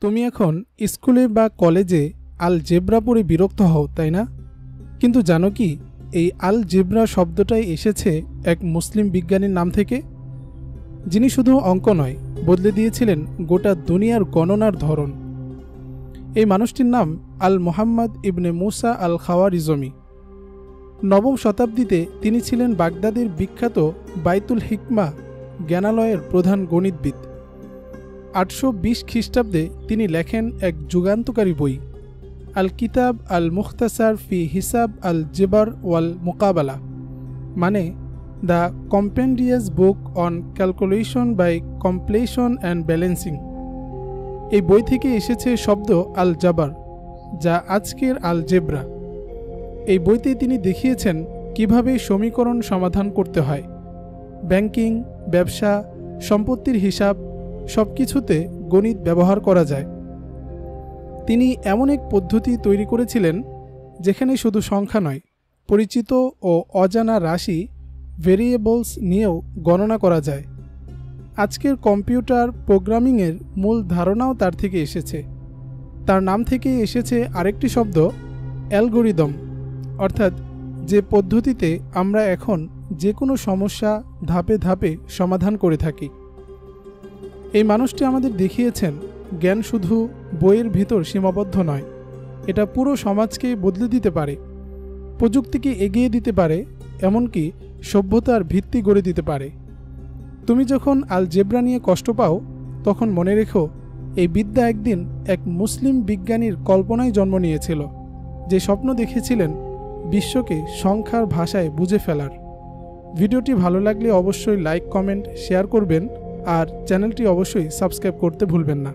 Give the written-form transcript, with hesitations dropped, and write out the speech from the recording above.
তুমি এখন স্কুলে বা কলেজে আলজেব্রা পড়ে বিরক্ত হও, তাই না? কিন্তু জানো কি, এই আলজেব্রা শব্দটাই এসেছে এক মুসলিম বিজ্ঞানীর নাম থেকে, যিনি শুধু অঙ্ক নয়, বদলে দিয়েছিলেন গোটা দুনিয়ার গণনার ধরন। এই মানুষটির নাম আল মোহাম্মদ ইবনে মুসা আল খাওয়ারিজমি। নবম শতাব্দীতে তিনি ছিলেন বাগদাদের বিখ্যাত বাইতুল হিকমা জ্ঞানালয়ের প্রধান গণিতবিদ। 820 খ্রিস্টাব্দে তিনি লেখেন এক যুগান্তকারী বই, আল কিতাব আল মুখতাসার ফি হিসাব আল জেবার ওয়াল মোকাবালা, মানে the compendious book on calculation by completion and balancing. এই বই থেকে এসেছে শব্দ আল জাবার, যা আজকের আলজেব্রা। এই বইতে তিনি দেখিয়েছেন কিভাবে সমীকরণ সমাধান করতে হয়। ব্যাংকিং, ব্যবসা, সম্পত্তির হিসাব সব কিছুতে গণিত ব্যবহার করা যায়। তিনি এমন এক পদ্ধতি তৈরি করেছিলেন যেখানে শুধু সংখ্যা নয়, পরিচিত ও অজানা রাশি ভেরিয়েবলস নিয়েও গণনা করা যায়। আজকের কম্পিউটার প্রোগ্রামিংয়ের মূল ধারণাও তার থেকে এসেছে। তার নাম থেকে এসেছে আরেকটি শব্দ, অ্যালগরিদম, অর্থাৎ যে পদ্ধতিতে আমরা এখন যে কোনো সমস্যা ধাপে ধাপে সমাধান করে থাকি। এই মানুষটি আমাদের দেখিয়েছেন জ্ঞান শুধু বইয়ের ভিতর সীমাবদ্ধ নয়, এটা পুরো সমাজকে বদলে দিতে পারে, প্রযুক্তিকে এগিয়ে দিতে পারে, এমনকি সভ্যতার ভিত্তি গড়ে দিতে পারে। তুমি যখন আলজেব্রা নিয়ে কষ্ট পাও, তখন মনে রেখো এই বিদ্যা একদিন এক মুসলিম বিজ্ঞানীর কল্পনায় জন্ম নিয়েছিল, যে স্বপ্ন দেখেছিলেন বিশ্বকে সংখ্যার ভাষায় বুঝে ফেলার। ভিডিওটি ভালো লাগলে অবশ্যই লাইক, কমেন্ট, শেয়ার করবেন আর চ্যানেলটি অবশ্যই সাবস্ক্রাইব করতে ভুলবেন না।